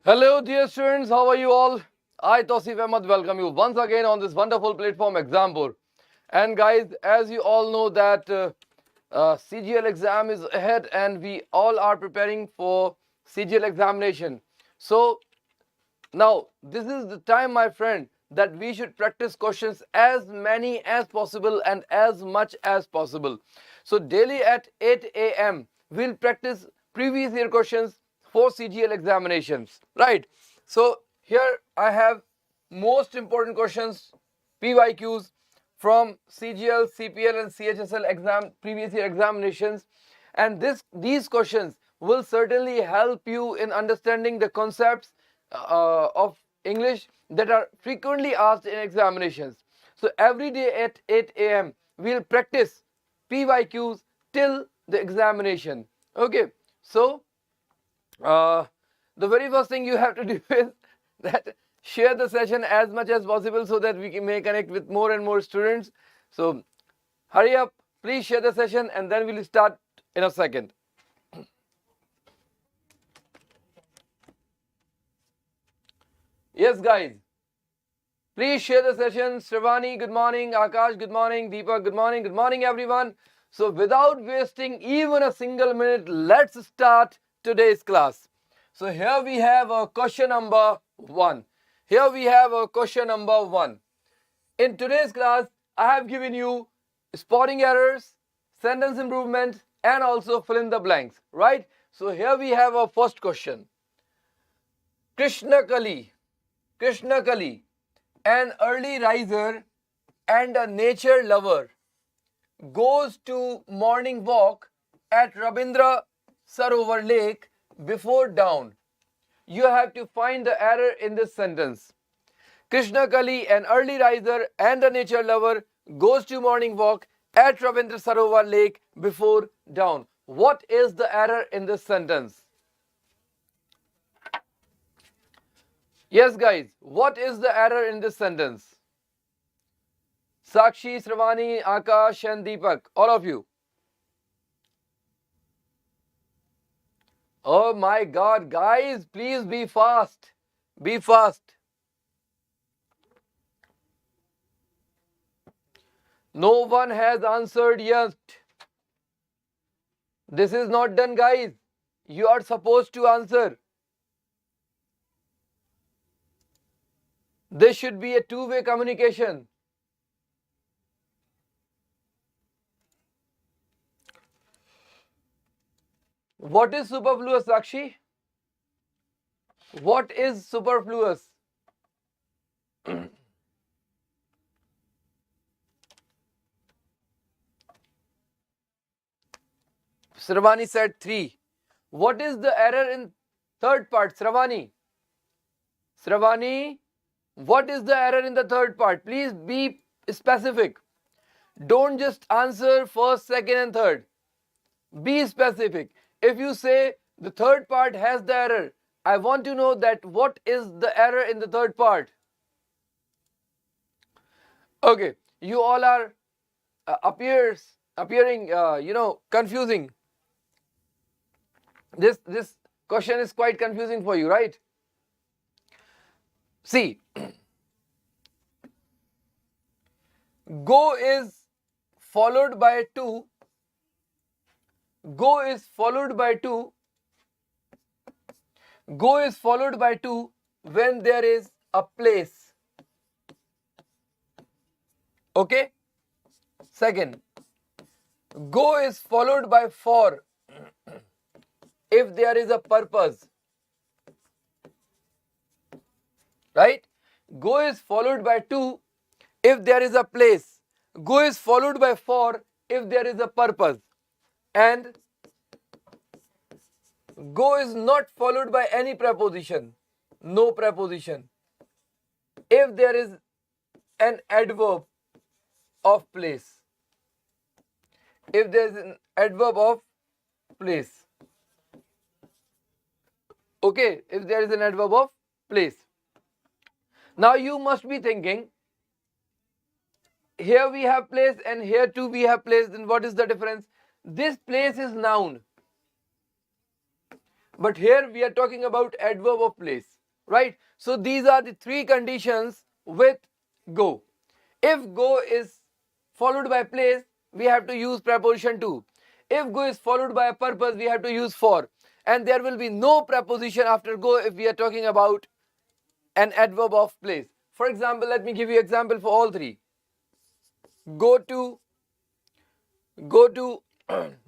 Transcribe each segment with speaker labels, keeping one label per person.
Speaker 1: Hello dear students, how are you all? I TAUSIF welcome you once again on this wonderful platform Examboard. And guys, as you all know that CGL exam is ahead and we all are preparing for CGL examination. So now this is the time, my friend, that we should practice questions as many as possible and as much as possible. So daily at 8 a.m. we'll practice previous year questions for CGL examinations, right? So here I have most important questions, PYQs from CGL, CPL and CHSL previous year examinations, and these questions will certainly help you in understanding the concepts of English that are frequently asked in examinations. So every day at 8 a.m. we'll practice PYQs till the examination. Okay, so the very first thing you have to do is that share the session as much as possible so that we may connect with more and more students. So hurry up, please share the session and then we'll start in a second. Yes guys, please share the session. Shravani, good morning. Akash, good morning. Deepak, good morning. Good morning everyone. So without wasting even a single minute, let's start today's class. So here we have a question number 1. Here we have a question number 1. In today's class, I have given you spotting errors, sentence improvement and also fill in the blanks, right? So here we have our first question. Krishna Kali, an early riser and a nature lover, goes to morning walk at Rabindra Sarovar Lake before dawn. You have to find the error in this sentence. Krishna Kali, an early riser and a nature lover, goes to morning walk at Rabindra Sarovar Lake before dawn. What is the error in this sentence? Yes guys, what is the error in this sentence? Sakshi, Shravani, Akash and Deepak, all of you. Oh my God, guys, please be fast. Be fast. No one has answered yet. This is not done, guys. You are supposed to answer. This should be a two-way communication. What is superfluous, Sakshi? What is superfluous? Shravani said 3. What is the error in third part, Shravani? Shravani, what is the error in the third part? Please be specific. Don't just answer first, second and third. Be specific. If you say the third part has the error, I want to know that what is the error in the third part. Okay, you all are appearing confusing. This question is quite confusing for you, right? See, go is followed by 2. Go is followed by 2. Go is followed by 2 when there is a place. Okay? Second, go is followed by 4 if there is a purpose. Right? Go is followed by 2 if there is a place. Go is followed by 4 if there is a purpose. And go is not followed by any preposition. No preposition. If there is an adverb of place. If there is an adverb of place. Okay, if there is an adverb of place. Now you must be thinking, here we have place and here too we have place, then what is the difference? This place is noun. But here we are talking about adverb of place. right? So these are the three conditions with go. If go is followed by place, we have to use preposition to. If go is followed by a purpose, we have to use for. And there will be no preposition after go if we are talking about an adverb of place. For example, let me give you example for all three. Go to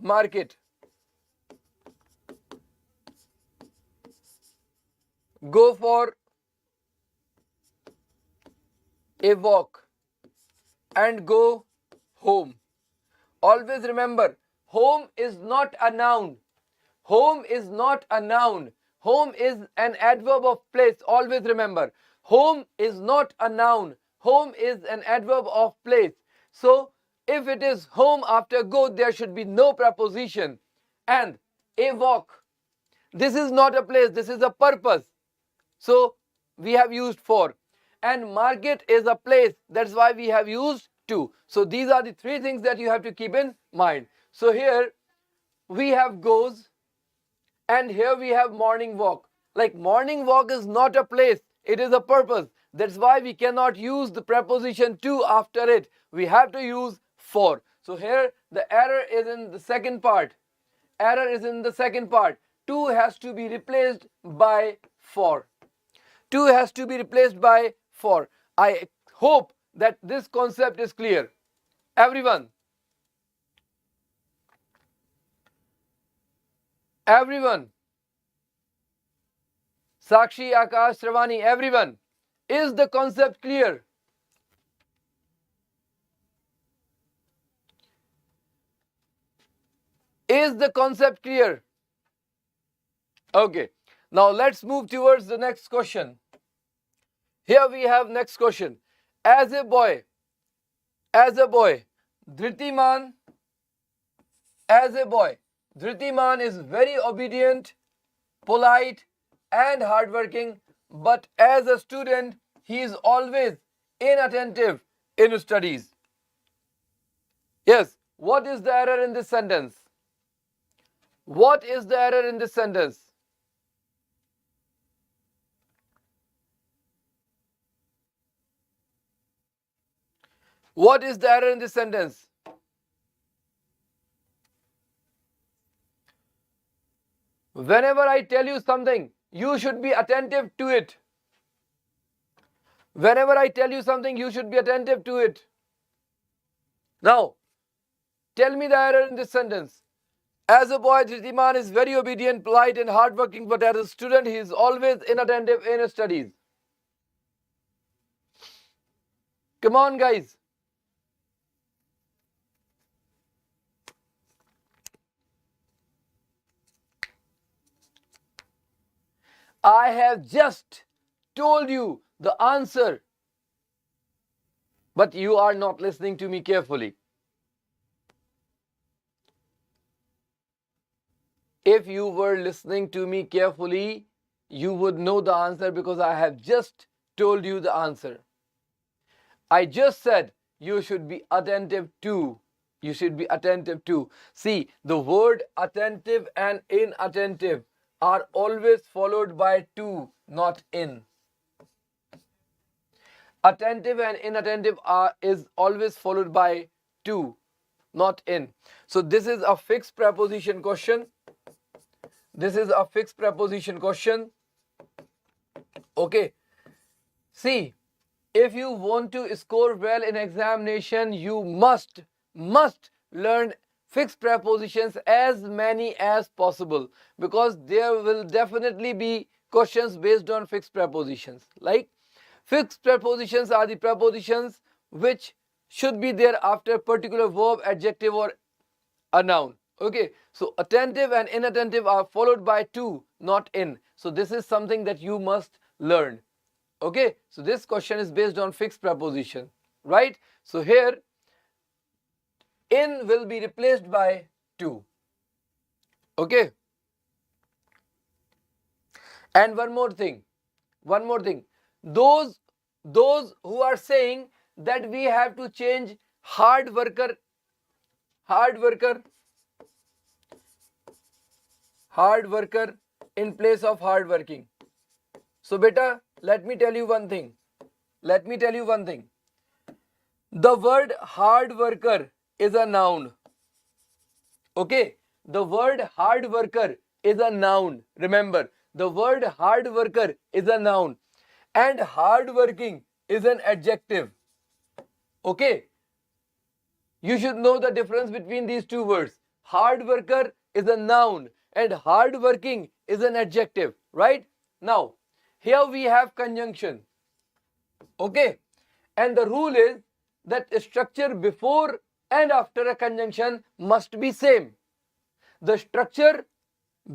Speaker 1: market. Go for a walk and go home. Always remember, home is not a noun. Home is not a noun. Home is an adverb of place. Always remember, home is not a noun. Home is an adverb of place. So, if it is home after go, there should be no preposition. And a walk, this is not a place, this is a purpose. So, we have used for. And market is a place, that's why we have used to. So, these are the three things that you have to keep in mind. So, here we have goes, and here we have morning walk. Like morning walk is not a place, it is a purpose. That's why we cannot use the preposition to after it. We have to use for. So here the error is in the second part. Error is in the second part. To has to be replaced by for. To has to be replaced by for. I hope that this concept is clear. Everyone. Everyone. Sakshi, Akash, Shravani, everyone. Is the concept clear? Is the concept clear? Okay. Now let's move towards the next question. Here we have next question. As a boy, Dhritiman, as a boy, Dhritiman is very obedient, polite, and hardworking, but as a student, he is always inattentive in studies. Yes, what is the error in this sentence? What is the error in this sentence? What is the error in this sentence? Whenever I tell you something, you should be attentive to it. Whenever I tell you something, you should be attentive to it. Now, tell me the error in this sentence. As a boy, Dhritiman is very obedient, polite, and hardworking, but as a student, he is always inattentive in his studies. Come on, guys. I have just told you the answer, but you are not listening to me carefully. If you were listening to me carefully, you would know the answer because I have just told you the answer. I just said you should be attentive to. You should be attentive to. See, the word attentive and inattentive are always followed by to, not in. Attentive and inattentive is always followed by to, not in. So this is a fixed preposition question. This is a fixed preposition question. Okay. See, if you want to score well in examination, you must learn fixed prepositions as many as possible, because there will definitely be questions based on fixed prepositions. Like, fixed prepositions are the prepositions which should be there after a particular verb, adjective, or a noun. Okay, so attentive and inattentive are followed by to, not in. So this is something that you must learn. Okay, so this question is based on fixed preposition, right? So here, in will be replaced by to. Okay. And one more thing. Those who are saying that we have to change hard worker in place of hardworking. So beta, let me tell you one thing. The word hard worker is a noun. Okay, the word hard worker is a noun. Remember, the word hard worker is a noun and hard working is an adjective. Okay, you should know the difference between these two words. Hard worker is a noun and hard working is an adjective, right? Now, here we have conjunction. Okay, and the rule is that structure before and after a conjunction must be same. The structure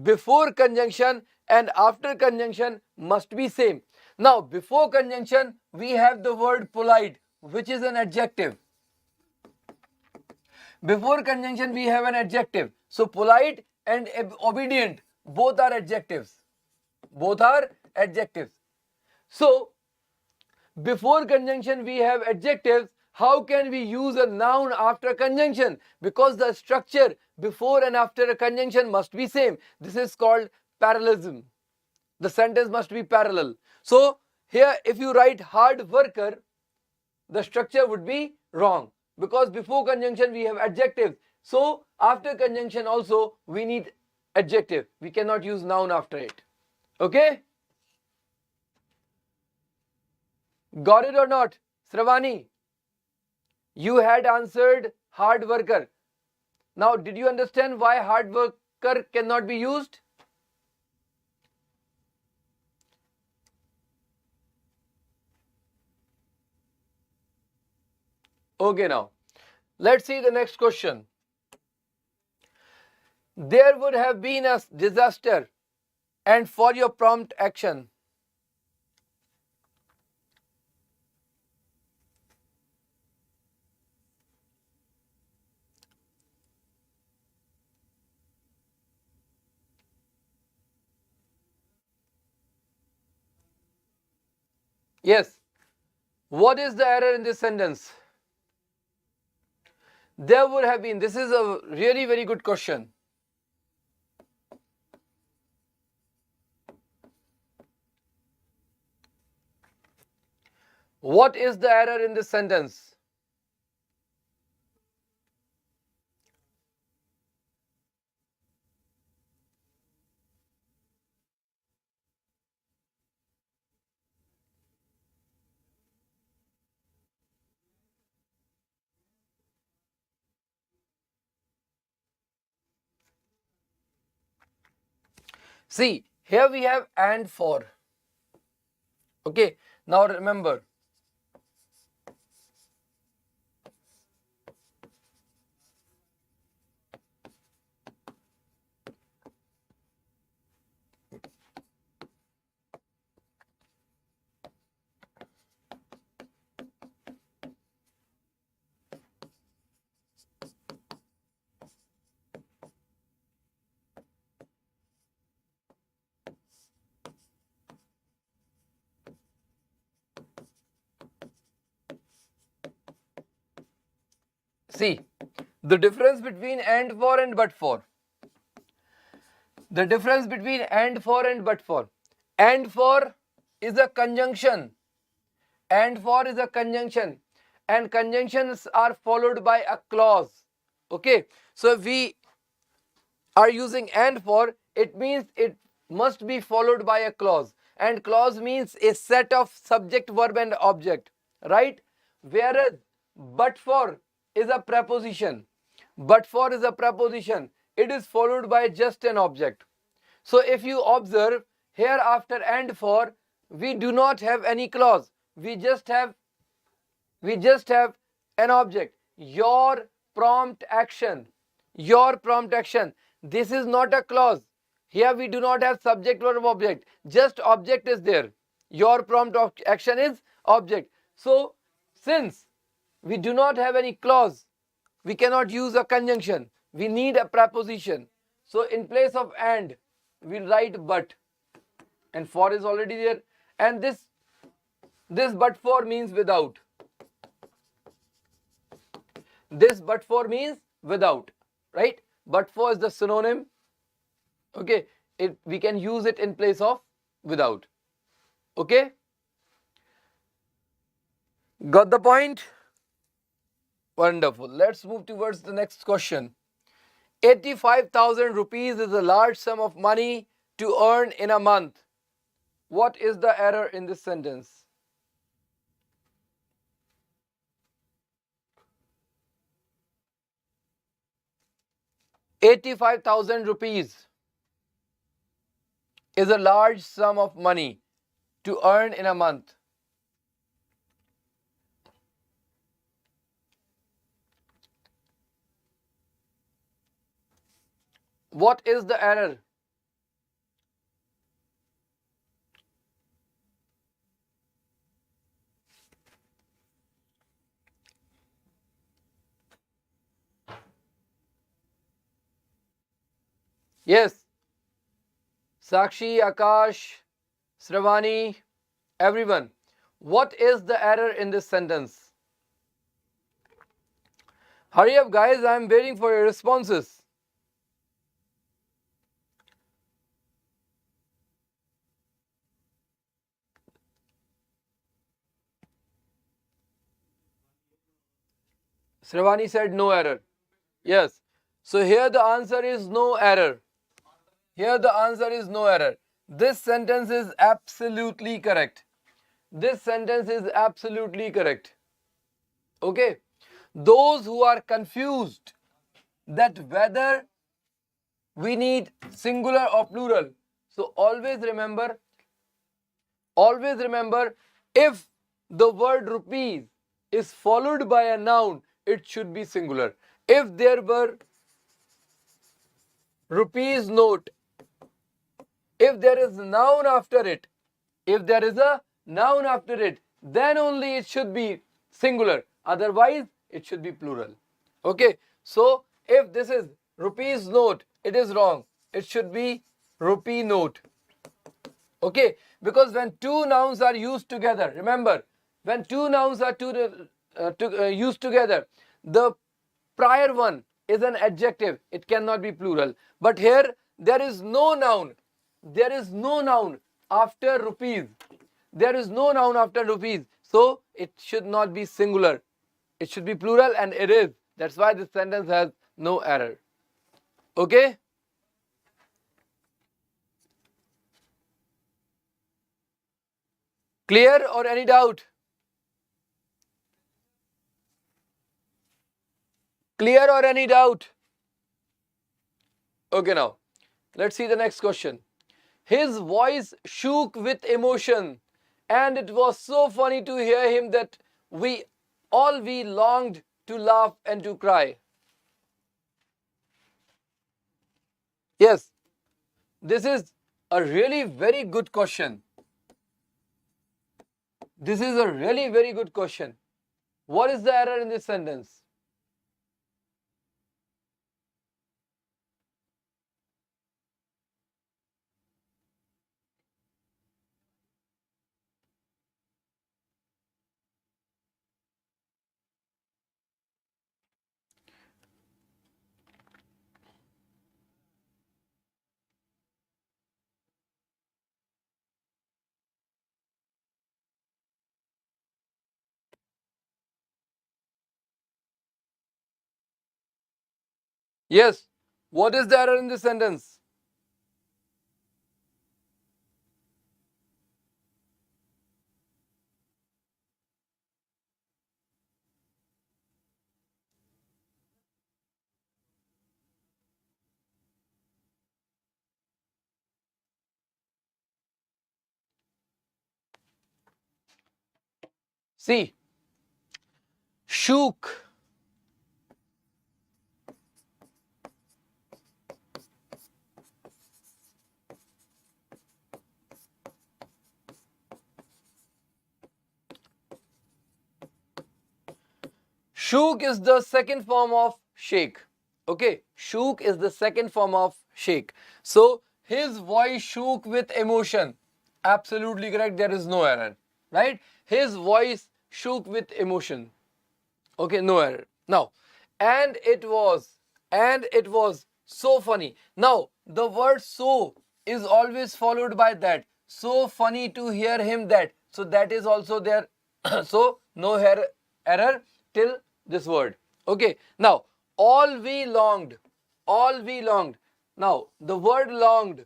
Speaker 1: before conjunction and after conjunction must be same. Now, before conjunction, we have the word polite, which is an adjective. Before conjunction, we have an adjective. So, polite and obedient, both are adjectives. So, before conjunction, we have adjectives. How can we use a noun after conjunction? Because the structure before and after a conjunction must be same. This is called parallelism. The sentence must be parallel. So, here if you write hard worker, the structure would be wrong. Because before conjunction we have adjectives. So, after conjunction also we need adjective. We cannot use noun after it. Okay? Got it or not? Sravani, you had answered hard worker. Now, did you understand why hard worker cannot be used? Okay, now let's see the next question. There would have been a disaster and for your prompt action. Yes. What is the error in this sentence? There would have been. This is a really very good question. What is the error in this sentence? See, here we have and for. Okay, now remember. See, the difference between and for and but for. The difference between and for and but for. And for is a conjunction. And for is a conjunction. And conjunctions are followed by a clause. Okay. So if we are using and for, it means it must be followed by a clause. And clause means a set of subject, verb and object. Right? Whereas but for is a preposition. But for is a preposition. It is followed by just an object. So if you observe here after and for, we do not have any clause. We just have an object. Your prompt action. Your prompt action. This is not a clause. Here we do not have subject, verb, object. Just object is there. Your prompt action is object. So since we do not have any clause, we cannot use a conjunction. We need a preposition. So in place of and, we write but. And for is already there. And this but for means without. This but for means without. Right? But for is the synonym. Okay. We can use it in place of without. Okay? Got the point? Wonderful. Let's move towards the next question. 85,000 rupees is a large sum of money to earn in a month. What is the error in this sentence? 85,000 rupees is a large sum of money to earn in a month. What is the error? Yes. Sakshi, Akash, Sravani, everyone. What is the error in this sentence? Hurry up, guys. I'm waiting for your responses. Sravani said no error. Yes. So here the answer is no error. Here the answer is no error. This sentence is absolutely correct. This sentence is absolutely correct. Okay. Those who are confused that whether we need singular or plural. So always remember if the word rupees is followed by a noun, it should be singular. If there were rupees note, if there is a noun after it, then only it should be singular. Otherwise, it should be plural. Okay. So if this is rupees note, it is wrong. It should be rupee note. Okay. Because when two nouns are used together, remember, when two nouns are used together, the prior one is an adjective. It cannot be plural. But here, there is no noun. There is no noun after rupees. There is no noun after rupees. So, it should not be singular. It should be plural, and it is. That's why this sentence has no error. Okay? Clear or any doubt? Clear or any doubt? Okay, now let's see the next question. His voice shook with emotion, and it was so funny to hear him that we longed to laugh and to cry. Yes, this is a really very good question. This is a really very good question. What is the error in this sentence? Yes, what is the error in this sentence? See, shook. Shook is the second form of shake. Okay, shook is the second form of shake. So, his voice shook with emotion. Absolutely correct, there is no error. Right? His voice shook with emotion. Okay, no error. Now, and it was so funny. Now, the word so is always followed by that. So funny to hear him that. So that is also there. So no error till this word. Okay. Now all we longed. All we longed. Now the word longed.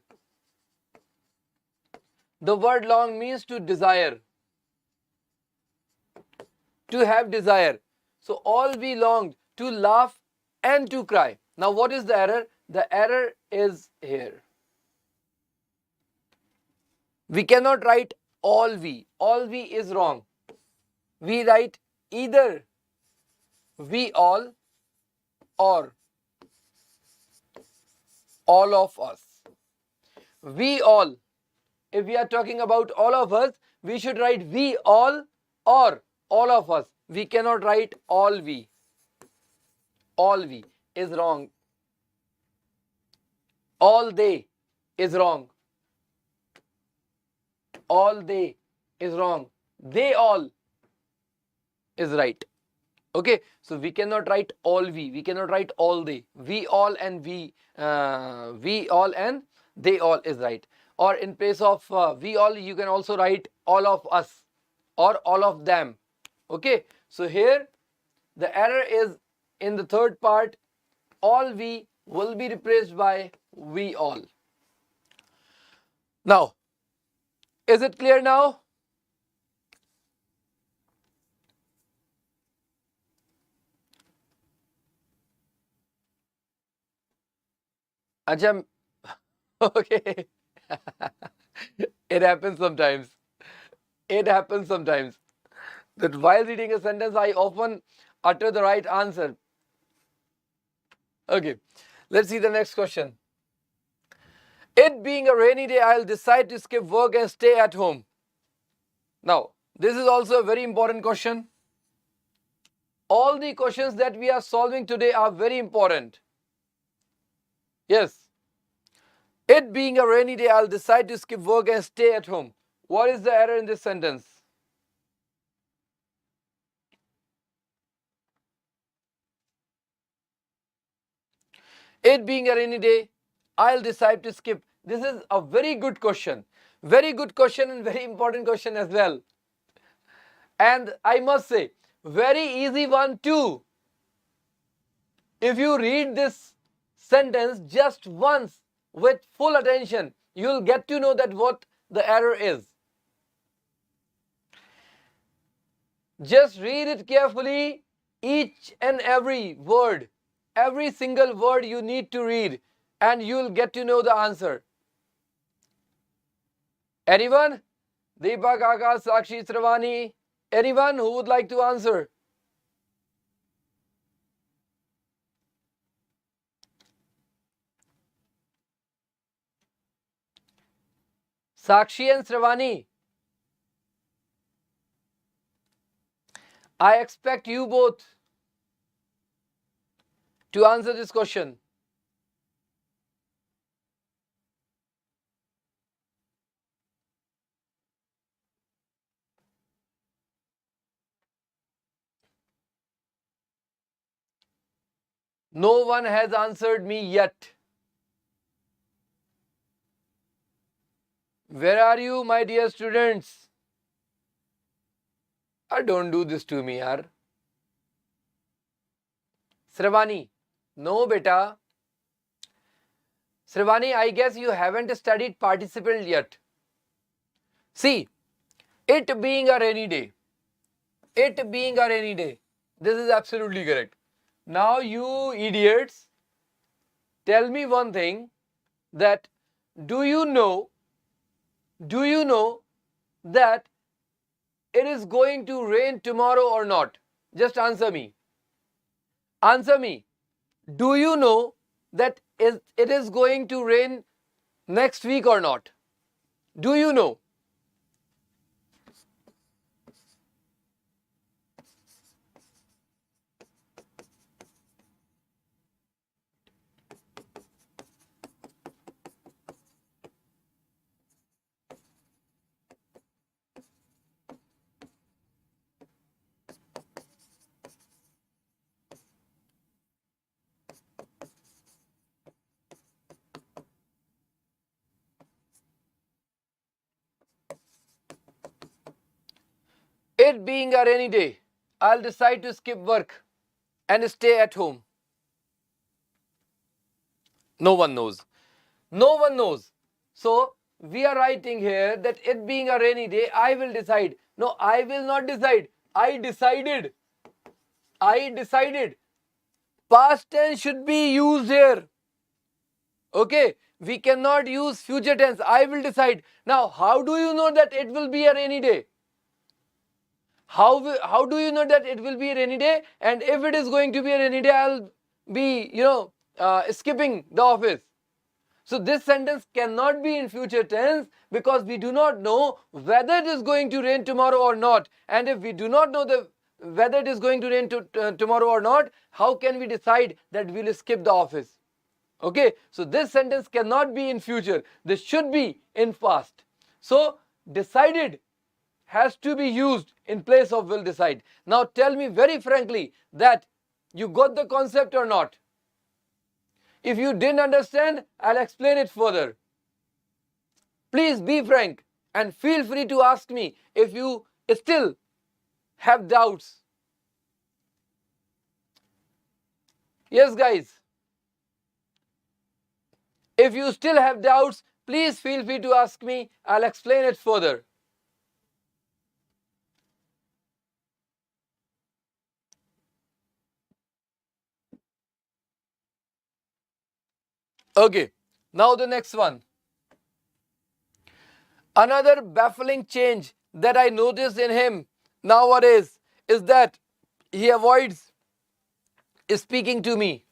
Speaker 1: The word long means to desire. To have desire. So all we longed to laugh and to cry. Now what is the error? The error is here. We cannot write all we. All we is wrong. We write either we all or all of us. We all. If we are talking about all of us, we should write we all or all of us. We cannot write all we. All we is wrong. All they is wrong. All they is wrong. They all is right. Okay, so we cannot write all we cannot write all they. We all and we all and they all is right. Or in place of we all, you can also write all of us or all of them. Okay, so here the error is in the third part. All we will be replaced by we all. Now, is it clear now? Ajam, okay. It happens sometimes. It happens sometimes that while reading a sentence, I often utter the right answer. Okay, let's see the next question. It being a rainy day, I'll decide to skip work and stay at home. Now, this is also a very important question. All the questions that we are solving today are very important. Yes. It being a rainy day, I'll decide to skip work and stay at home. What is the error in this sentence? It being a rainy day, I'll decide to skip. This is a very good question. Very good question and very important question as well. And I must say, very easy one too. If you read this sentence just once with full attention, you'll get to know that what the error is. Just read it carefully, each and every word, every single word you need to read, and you'll get to know the answer. Anyone? Deepak, Akash, Sakshi, Sravani? Anyone who would like to answer? Sakshi and Sravani, I expect you both to answer this question. No one has answered me yet. Where are you, my dear students? Don't do this to me, yaar. Sravani, no beta. Sravani, I guess you haven't studied participle yet. See, it being a rainy day. It being a rainy day. This is absolutely correct. Now you idiots, tell me one thing, that do you know that it is going to rain tomorrow or not? Just answer me. Answer me. Do you know that it is going to rain next week or not? Do you know? It being a rainy day, I'll decide to skip work and stay at home. No one knows. No one knows. So we are writing here that it being a rainy day, I will decide. No, I will not decide. I decided. I decided. Past tense should be used here. Okay, we cannot use future tense. I will decide. Now, how do you know that it will be a rainy day? How do you know that it will be a rainy day? And if it is going to be a rainy day, I'll be, skipping the office. So this sentence cannot be in future tense because we do not know whether it is going to rain tomorrow or not. And if we do not know whether it is going to rain tomorrow or not, how can we decide that we will skip the office? Okay, so this sentence cannot be in future. This should be in past. So decided has to be used in place of will decide. Now tell me very frankly that you got the concept or not? If you didn't understand, I'll explain it further. Please be frank and feel free to ask me if you still have doubts. Yes, guys. If you still have doubts, please feel free to ask me. I'll explain it further. Okay, now the next one. Another baffling change that I noticed in him nowadays is that he avoids speaking to me.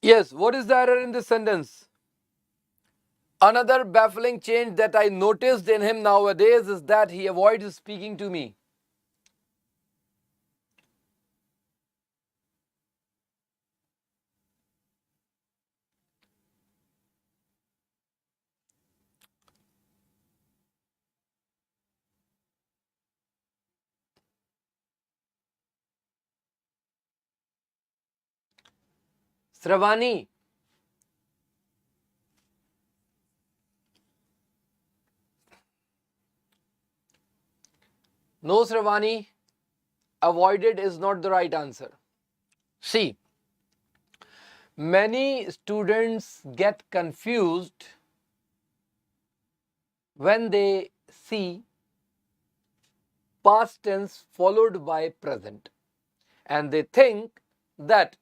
Speaker 1: Yes, what is the error in this sentence? Another baffling change that I noticed in him nowadays is that he avoids speaking to me. Sravani. No, Sravani. Avoided is not the right answer. See, many students get confused when they see past tense followed by present. And they think that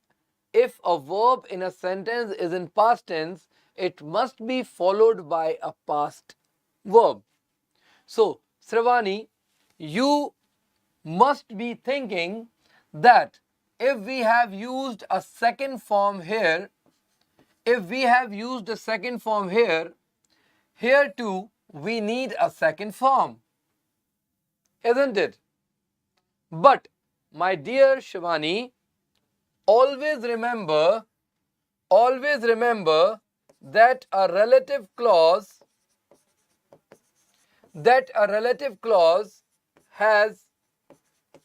Speaker 1: if a verb in a sentence is in past tense, it must be followed by a past verb. So, Sravani, you must be thinking that if we have used a second form here, here too we need a second form, isn't it? But my dear Shivani, always remember that a relative clause has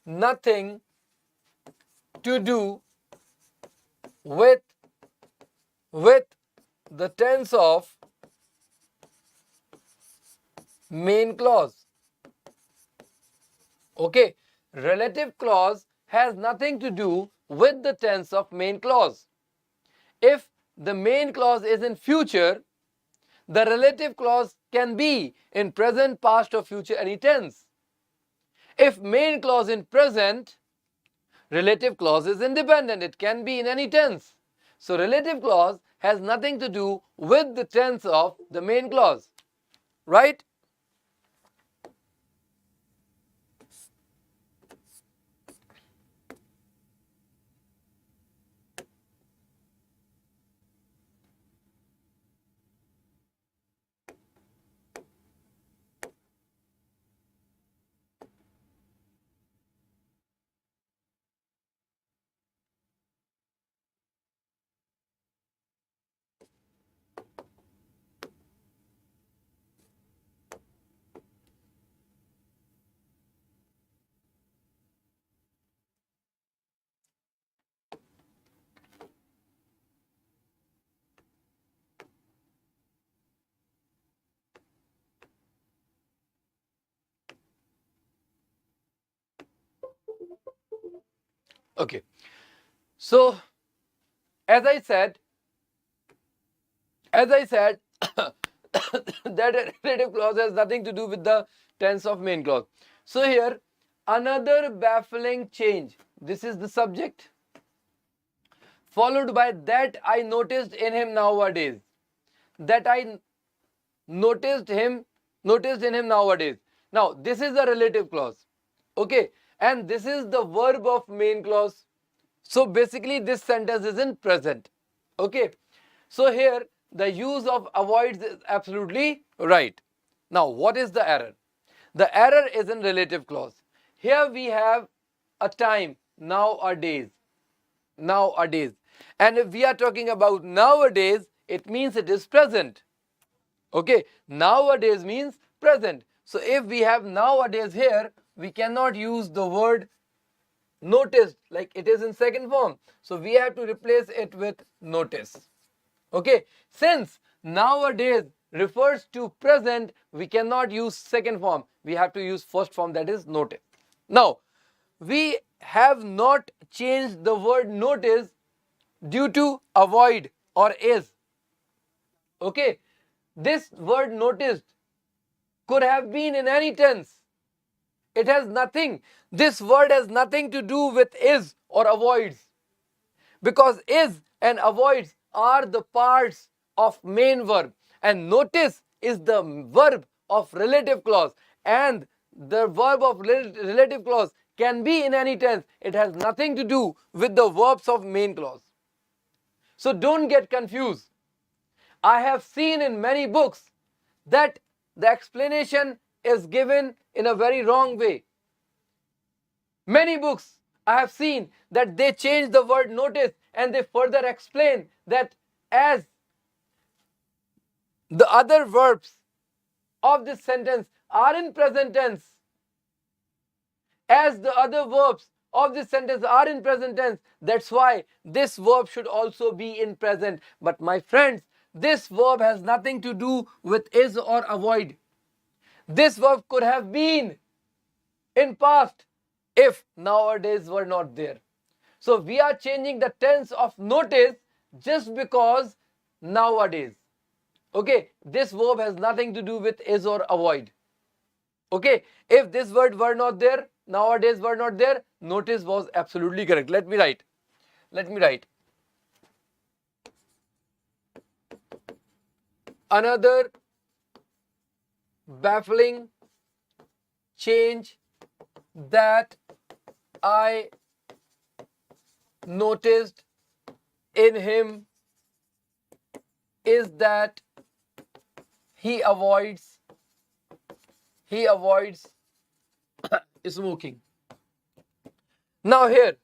Speaker 1: nothing to do with the tense of main clause. Okay, relative clause has nothing to do with the tense of main clause. If the main clause is in future, the relative clause can be in present, past or future, any tense. If main clause in present, relative clause is independent. It can be in any tense. So relative clause has nothing to do with the tense of the main clause. Right? Okay. So, as I said, that relative clause has nothing to do with the tense of main clause. So here, another baffling change. This is the subject, followed by that I noticed in him nowadays. That I noticed in him nowadays. Now, this is the relative clause. Okay, and this is the verb of main clause. So basically, this sentence is in present. Okay, so here the use of avoids is absolutely right. Now, what is the error? The error is in relative clause. Here we have a time, nowadays. And if we are talking about nowadays, it means it is present. Okay, nowadays means present. So if we have nowadays here, we cannot use the word noticed like it is in second form. So we have to replace it with notice. Okay, since nowadays refers to present, we cannot use second form. We have to use first form, that is notice. Now, we have not changed the word notice due to avoid or is. Okay, this word noticed could have been in any tense. It has nothing. This word has nothing to do with is or avoids, because is and avoids are the parts of main verb, and notice is the verb of relative clause, and the verb of relative clause can be in any tense. It has nothing to do with the verbs of main clause. So don't get confused. I have seen in many books that the explanation is given in a very wrong way. Many books I have seen that they change the word notice and they further explain that as the other verbs of this sentence are in present tense, as the other verbs of this sentence are in present tense, that's why this verb should also be in present. But my friends, this verb has nothing to do with is or avoid. This verb could have been in past if nowadays were not there. So we are changing the tense of notice just because nowadays. Okay, this verb has nothing to do with is or avoid. Okay, if this word were not there, nowadays were not there, notice was absolutely correct. Let me write. Another baffling change that I noticed in him is that he avoids smoking. Now here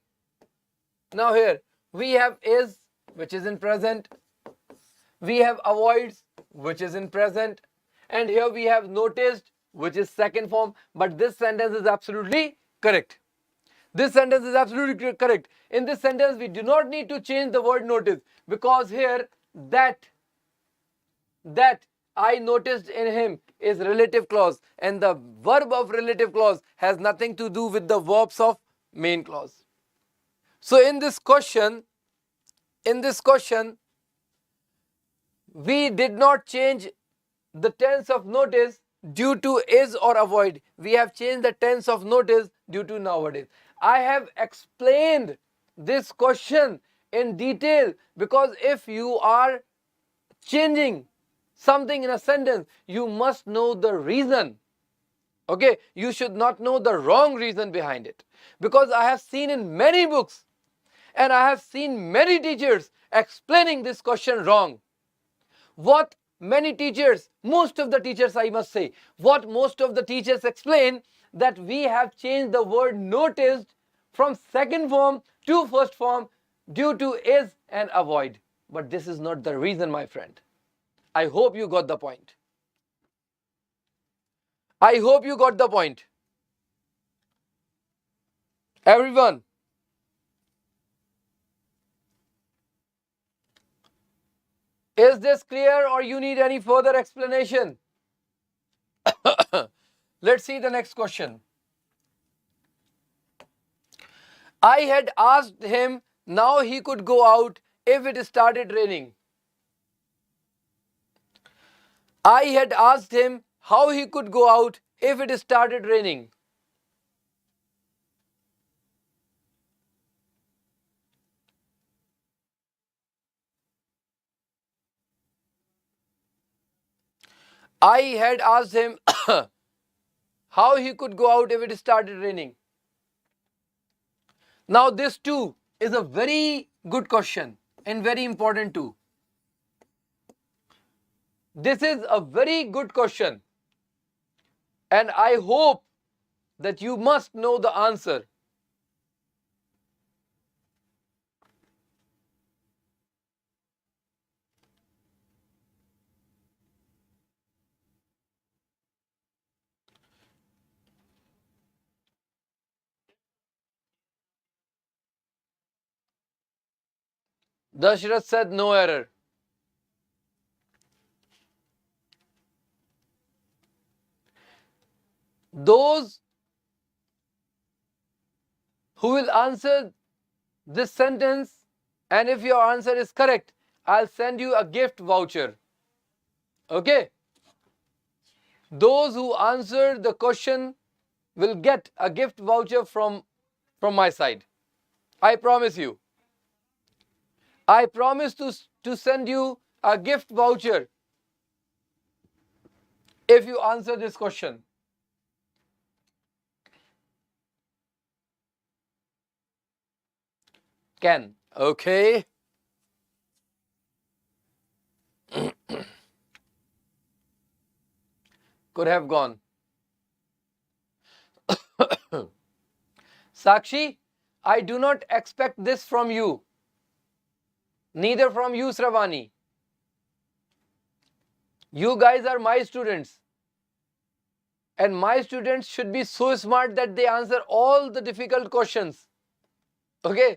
Speaker 1: we have is, which is in present, we have avoids, which is in present, and here we have noticed, which is second form. But this sentence is absolutely correct. In this sentence, we do not need to change the word notice, because here that I noticed in him is relative clause, and the verb of relative clause has nothing to do with the verbs of main clause. So in this question, we did not change the tense of notice due to is or avoid. We have changed the tense of notice due to nowadays. I have explained this question in detail, because if you are changing something in a sentence, you must know the reason. Okay, you should not know the wrong reason behind it, because I have seen in many books and I have seen many teachers explaining this question wrong. What many teachers, most of the teachers I must say, what most of the teachers explain, that we have changed the word noticed from second form to first form due to is and avoid. But this is not the reason, my friend. I hope you got the point. Everyone. Is this clear, or you need any further explanation? Let's see the next question. I had asked him now he could go out if it started raining. I had asked him how he could go out if it started raining. I had asked him how he could go out if it started raining. Now this too is a very good question and very important too. This is a very good question and I hope that you must know the answer. Dashrath said no error. Those who will answer this sentence, and if your answer is correct, I'll send you a gift voucher. Okay? Those who answer the question will get a gift voucher from my side. I promise you. I promise to send you a gift voucher if you answer this question. Can. Okay. Could have gone. Sakshi, I do not expect this from you. Neither from you, Sravani. You guys are my students. And my students should be so smart that they answer all the difficult questions. Okay?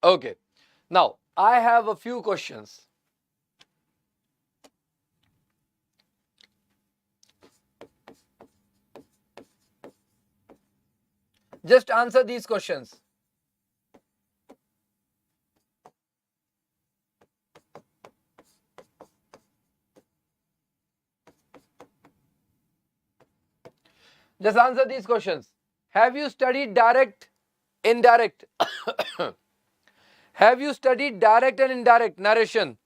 Speaker 1: Okay. Now, I have a few questions. Just answer these questions. Just answer these questions. Have you studied direct, indirect? Have you studied direct and indirect narration?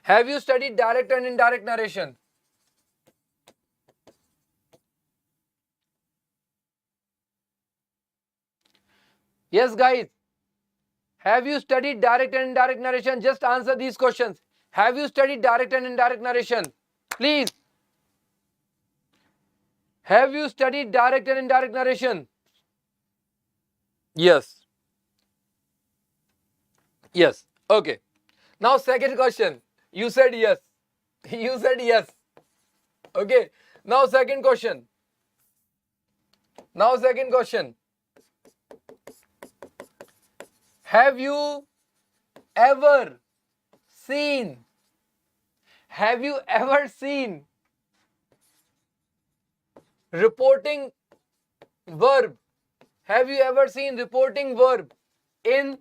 Speaker 1: Have you studied direct and indirect narration? Yes, guys. Have you studied direct and indirect narration? Just answer these questions. Have you studied direct and indirect narration? Please. Have you studied direct and indirect narration? Yes. Yes. Okay. Now, second question. You said yes. You said yes. Okay. Now, second question. Now, second question. Have you ever seen reporting verb? Have you ever seen reporting verb in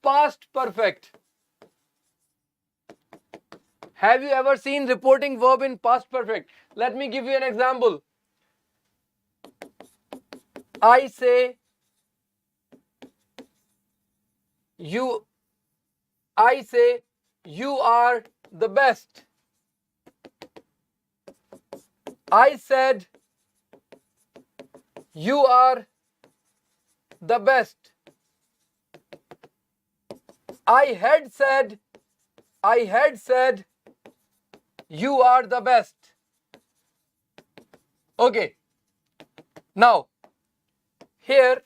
Speaker 1: past perfect? Have you ever seen reporting verb in past perfect? Let me give you an example. I say you are the best. I said you are the best. I had said you are the best. Okay. Now, here,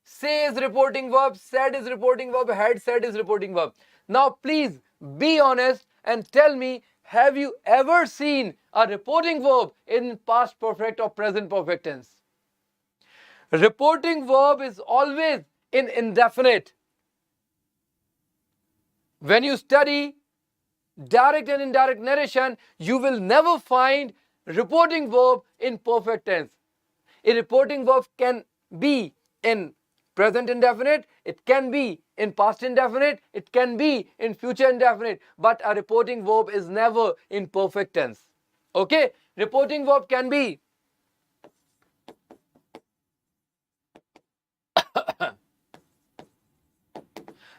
Speaker 1: say is reporting verb, said is reporting verb, had said is reporting verb. Now, please be honest and tell me, have you ever seen a reporting verb in past perfect or present perfect tense? Reporting verb is always in indefinite. When you study direct and indirect narration, you will never find reporting verb in perfect tense. A reporting verb can be in present indefinite, it can be in past indefinite, it can be in future indefinite, but a reporting verb is never in perfect tense. Okay? Reporting verb can be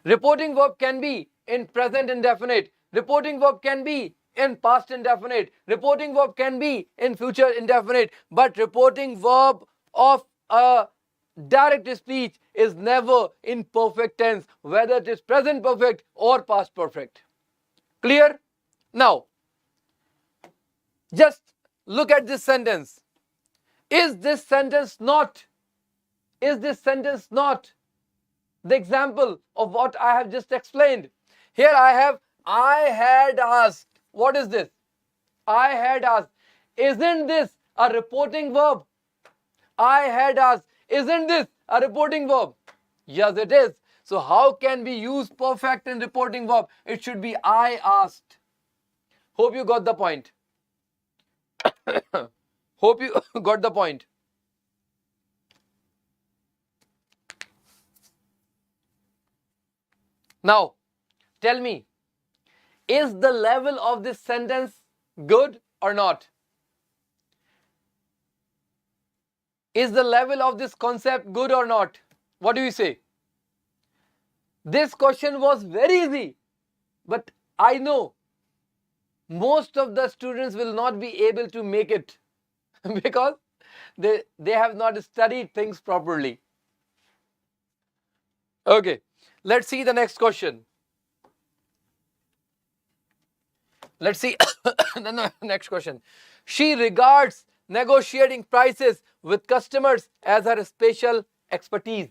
Speaker 1: reporting verb can be in present indefinite, reporting verb can be in past indefinite, reporting verb can be in future indefinite, but reporting verb of a direct speech is never in perfect tense, whether it is present perfect or past perfect. Clear? Now, just look at this sentence. Is this sentence not the example of what I have just explained? Here I had asked. What is this? I had asked. Isn't this a reporting verb? I had asked. Isn't this a reporting verb? Yes, it is. So how can we use perfect in reporting verb? It should be I asked. Hope you got the point. Hope you got the point. Now, tell me, is the level of this sentence good or not? Is the level of this concept good or not? What do you say? This question was very easy, but I know most of the students will not be able to make it because they have not studied things properly. Okay, let's see the next question. Let's see the next question. She regards negotiating prices with customers as her special expertise.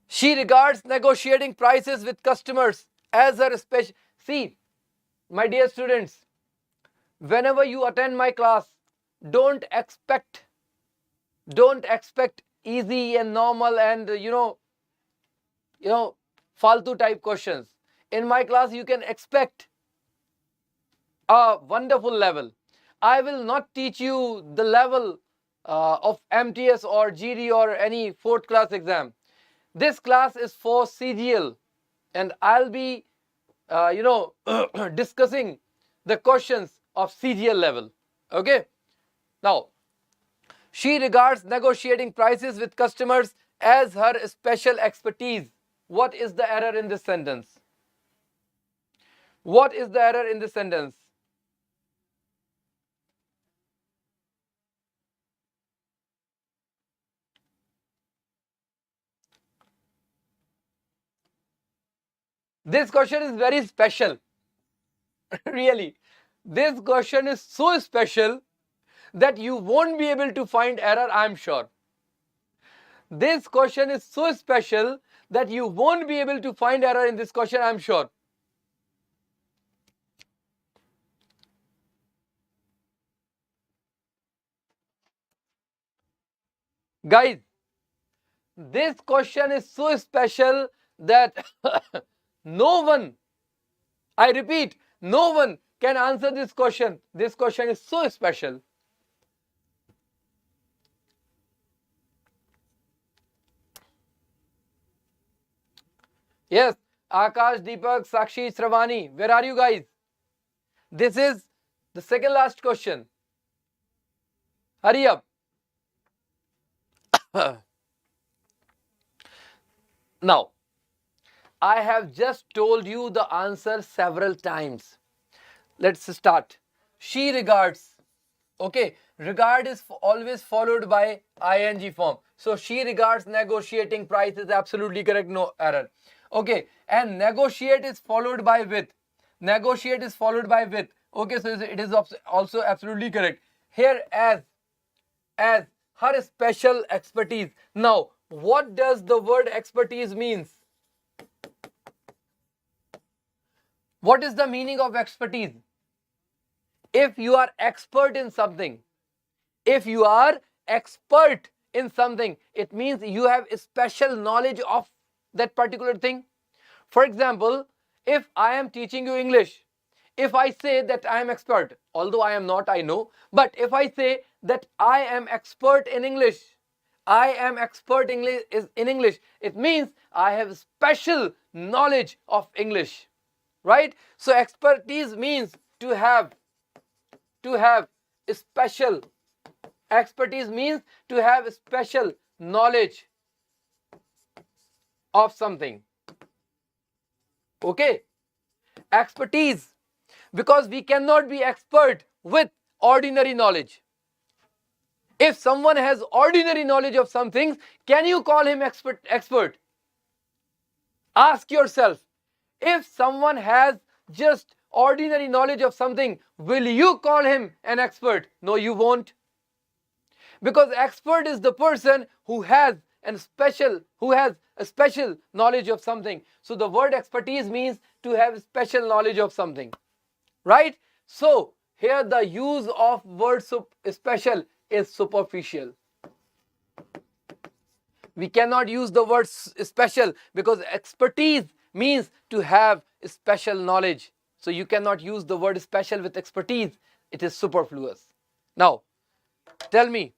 Speaker 1: She regards negotiating prices with customers as her special. See, my dear students, whenever you attend my class, don't expect easy and normal and faltu type questions. In my class, you can expect a wonderful level. I will not teach you the level of MTS or GD or any 4th class exam. This class is for CGL, and I'll be discussing the questions of CGL level. Okay? Now, she regards negotiating prices with customers as her special expertise. What is the error in this sentence? What is the error in this sentence? This question is very special. Really. This question is so special that you won't be able to find error, I'm sure. This question is so special that you won't be able to find error in this question, I'm sure. Guys, this question is so special that no one, I repeat, no one can answer this question. This question is so special. Yes, Akash, Deepak, Sakshi, Sravani, where are you guys? This is the second last question. Hurry up. Now, I have just told you the answer several times. Let's start. She regards. Okay, regard is always followed by ing form. So she regards negotiating price is absolutely correct, no error. Okay, and negotiate is followed by with. Negotiate is followed by with. Okay, so it is also absolutely correct. Here as her special expertise. Now, what does the word expertise means? What is the meaning of expertise? If you are expert in something, if you are expert in something, it means you have a special knowledge of that particular thing. For example, if I am teaching you English, if I say that I am expert, although I am not, I know, but if I say that I am expert in English, I am expert in English, it means I have special knowledge of English, right? So expertise means to have a special, expertise means to have a special knowledge of something. Okay, expertise, because we cannot be expert with ordinary knowledge. If someone has ordinary knowledge of some things, can you call him expert? Ask yourself, if someone has just ordinary knowledge of something, will you call him an expert? No, you won't. Because expert is the person who has a special knowledge of something. So the word expertise means to have special knowledge of something, right? So here the use of word special is superficial. We cannot use the word special because expertise means to have special knowledge. So you cannot use the word special with expertise. It is superfluous. Now, tell me,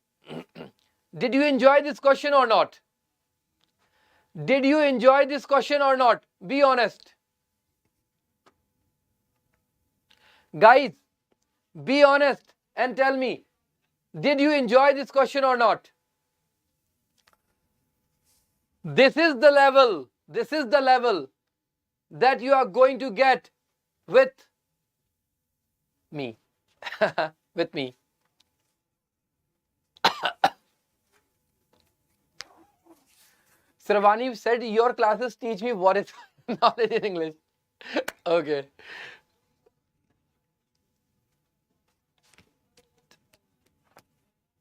Speaker 1: did you enjoy this question or not? Did you enjoy this question or not? Be honest. Guys, be honest and tell me, did you enjoy this question or not? This is the level that you are going to get with me. With me. Sravani said your classes teach me what is knowledge in English. Okay.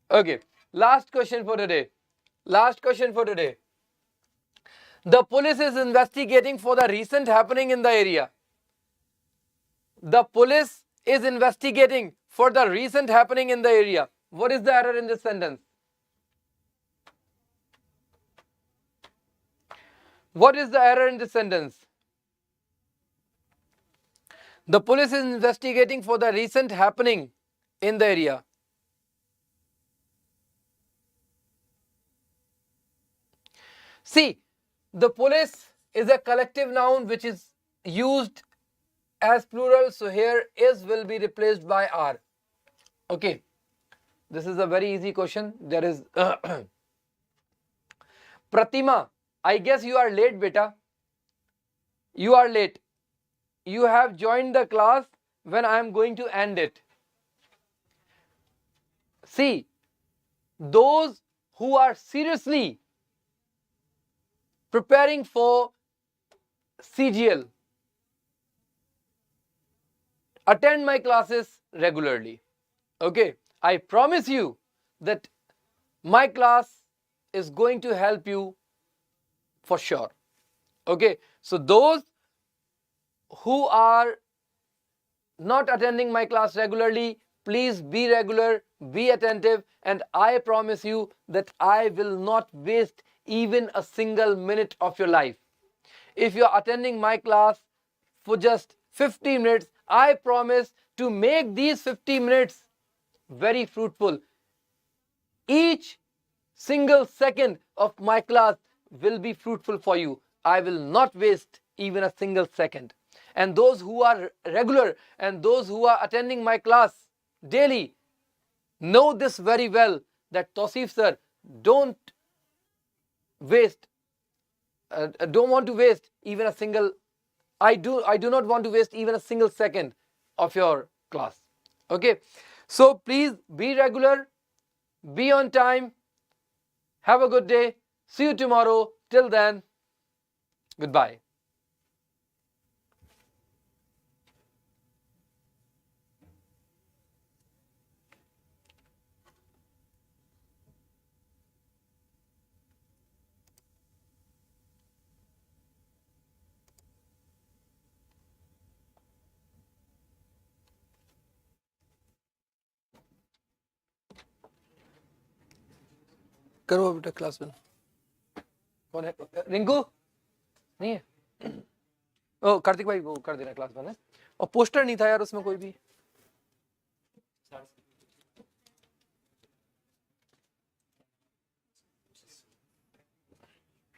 Speaker 1: Okay. Last question for today. The police is investigating for the recent happening in the area. The police is investigating for the recent happening in the area. What is the error in this sentence? What is the error in this sentence? The police is investigating for the recent happening in the area. See, the police is a collective noun which is used as plural. So here is will be replaced by are. Okay. This is a very easy question. There is Pratima, I guess you are late, beta. You are late. You have joined the class when I am going to end it. See, those who are seriously preparing for CGL, attend my classes regularly. Okay, I promise you that my class is going to help you for sure. Okay, so those who are not attending my class regularly, please be regular, be attentive, and I promise you that I will not waste even a single minute of your life. If you are attending my class for just 50 minutes, I promise to make these 50 minutes very fruitful. Each single second of my class will be fruitful for you. I will not waste even a single second. And those who are regular and those who are attending my class daily know this very well, that TAUSIF sir don't want to waste even a single, I do not want to waste even a single second of your class. Okay, so please be regular, be on time, have a good day, see you tomorrow. Till then, goodbye. करो बेटा class 1। कौन है? रिंकू नहीं है? ओ कार्तिक भाई वो कर देना क्लास 1 है। और पोस्टर नहीं था यार उसमें कोई भी।